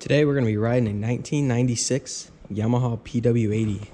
Today we're going to be riding a 1996 Yamaha PW80.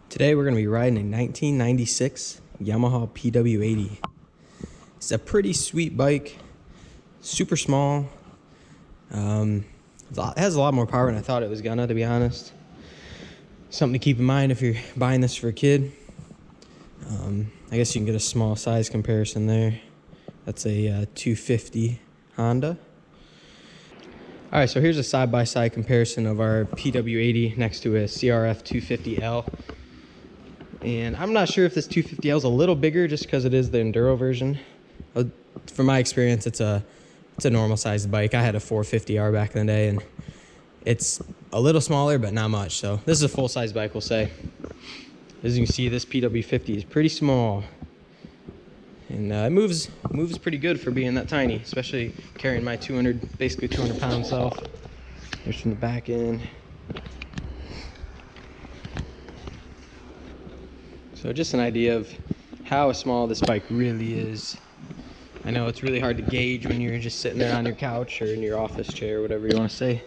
Today we're going to be riding a 1996 Yamaha PW80. It's a pretty sweet bike, super small. It has a lot more power than I thought it was gonna, to be honest. Something to keep in mind if you're buying this for a kid. I guess you can get a small size comparison there. That's a 250 Honda. All right, so here's a side-by-side comparison of our PW80 next to a CRF 250L. And I'm not sure if this 250L is a little bigger just because it is the enduro version. From my experience, it's a normal sized bike. I had a 450R back in the day, and it's a little smaller, but not much. So this is a full size bike, we'll say. As you can see, this PW50 is pretty small, and it moves pretty good for being that tiny, especially carrying my basically 200 pound self. There's from the back end. So just an idea of how small this bike really is. I know it's really hard to gauge when you're just sitting there on your couch or in your office chair, whatever you want to say.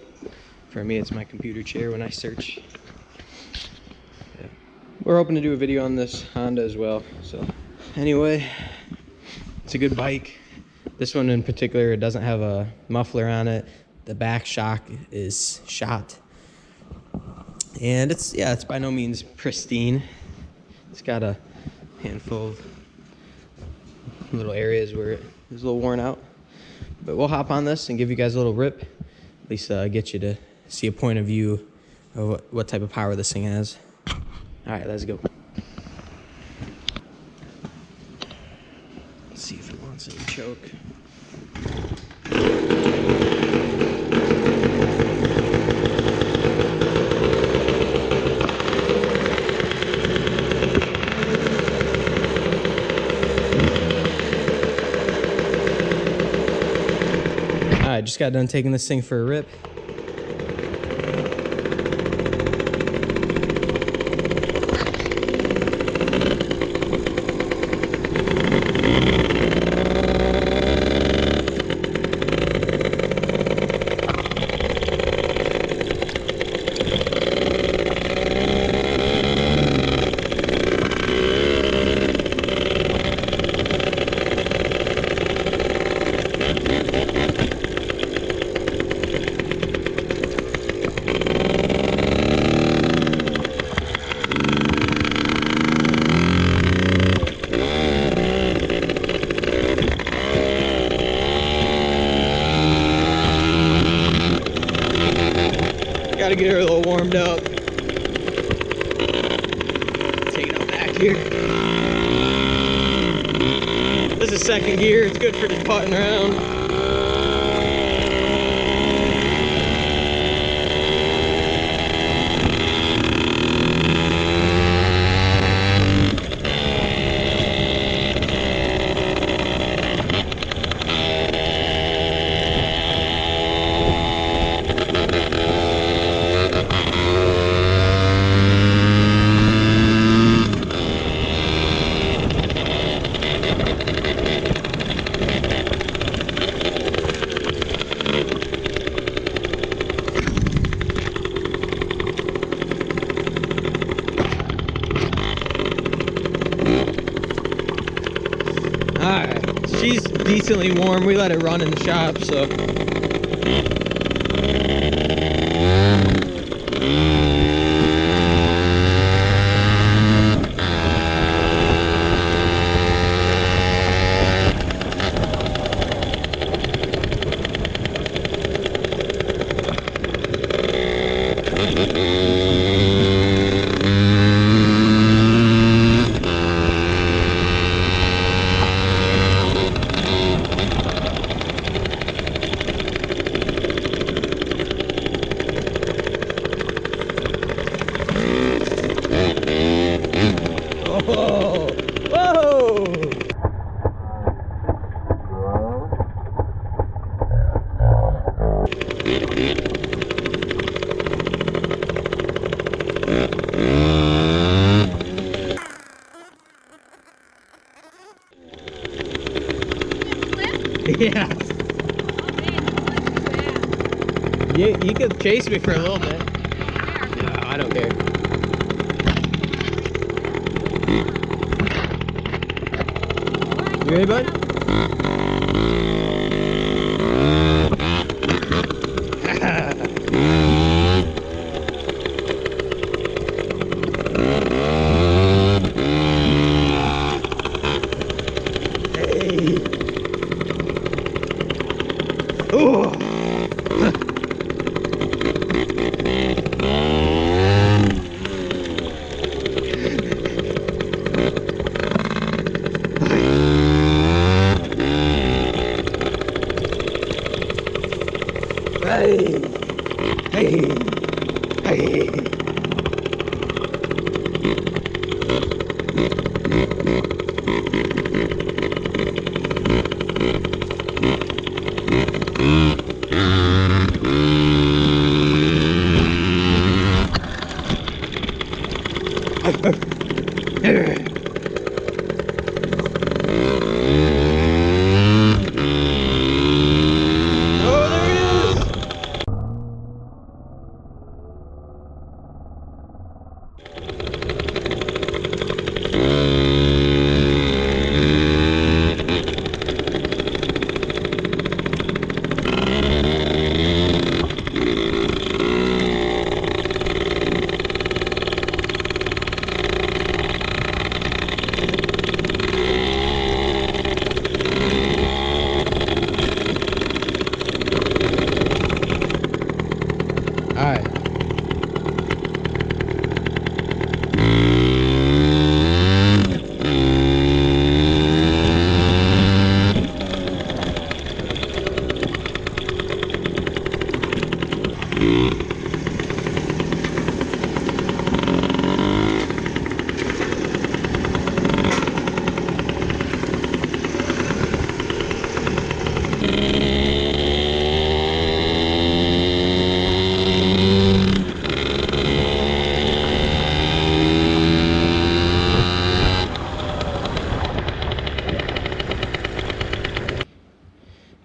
For me, it's my computer chair when I search. Yeah. We're hoping to do a video on this Honda as well. So anyway, it's a good bike. This one in particular, it doesn't have a muffler on it. The back shock is shot. And it's by no means pristine. It's got a handful of little areas where it is a little worn out. But we'll hop on this and give you guys a little rip. At least get you to see a point of view of what type of power this thing has. All right, let's go. Let's see if it wants any choke. I just got done taking this thing for a rip. Gotta get her a little warmed up. Take it out back here. This is second gear. It's good for just putting around. Alright, she's decently warm. We let it run in the shop, so. Whoa! Whoa! Yeah. You could chase me for a little bit. No, I don't care. You ready, bud? Hey. Oh. Hey, hey, hey. Alright.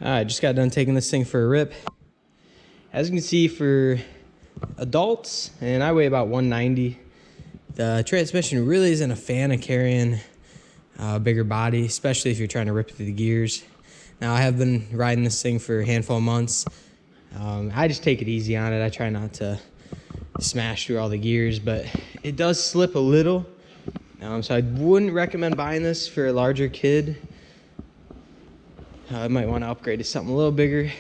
Alright, just got done taking this thing for a rip. As you can see, for adults, and I weigh about 190, the transmission really isn't a fan of carrying a bigger body, especially if you're trying to rip through the gears. Now, I have been riding this thing for a handful of months. I just take it easy on it. I try not to smash through all the gears, but it does slip a little. So I wouldn't recommend buying this for a larger kid. I might want to upgrade to something a little bigger.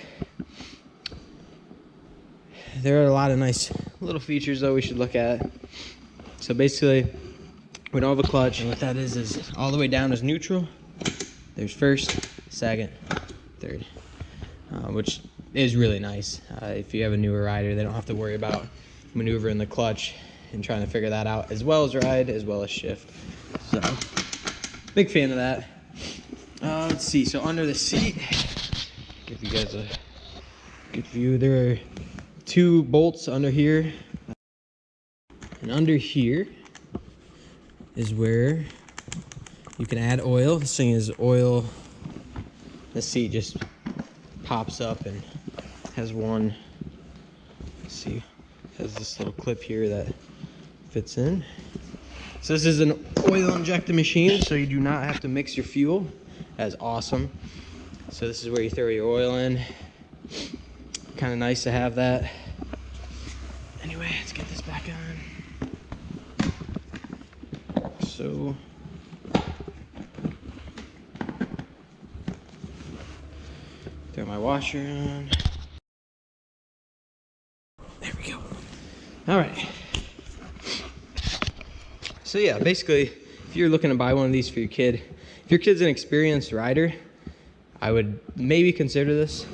There are a lot of nice little features though we should look at. So basically, we don't have a clutch, and what that is all the way down is neutral. There's first, second, third, which is really nice. If you have a newer rider, they don't have to worry about maneuvering the clutch and trying to figure that out, as well as ride, as well as shift. So, big fan of that. Let's see, so under the seat, give you guys a good view. There are 2 bolts under here, and under here is where you can add oil. This thing is oil. The seat just pops up and has one, let's see, has this little clip here that fits in. So this is an oil injected machine, so you do not have to mix your fuel. That's awesome. So this is where you throw your oil in. Kind of nice to have that. Anyway, let's get this back on. So throw my washer on. There we go. All right. So yeah, basically, if you're looking to buy one of these for your kid, if your kid's an experienced rider, I would maybe consider this.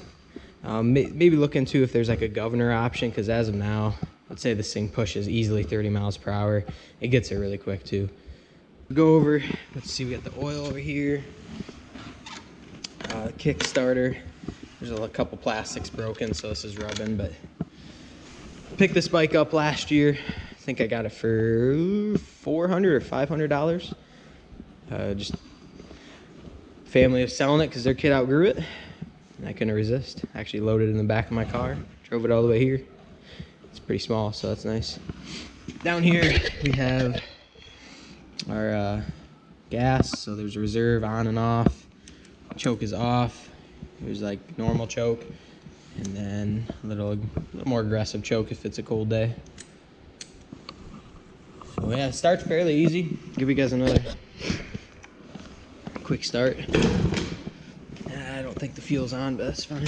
Maybe look into if there's like a governor option, because as of now, let's say this thing pushes easily 30 miles per hour. It gets it really quick too. Go over, let's see, we got the oil over here. Kickstarter. There's a couple plastics broken, so this is rubbing, but picked this bike up last year. I think I got it for $400 or $500. Just family was selling it because their kid outgrew it, and I couldn't resist. Actually loaded it in the back of my car, drove it all the way here. It's pretty small, so that's nice. Down here we have our gas, so there's a reserve on and off. Choke is off. There's like normal choke, and then a little more aggressive choke if it's a cold day. So yeah, it starts fairly easy. Give you guys another quick start. I don't think the fuel's on, but that's fine.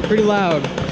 Pretty loud.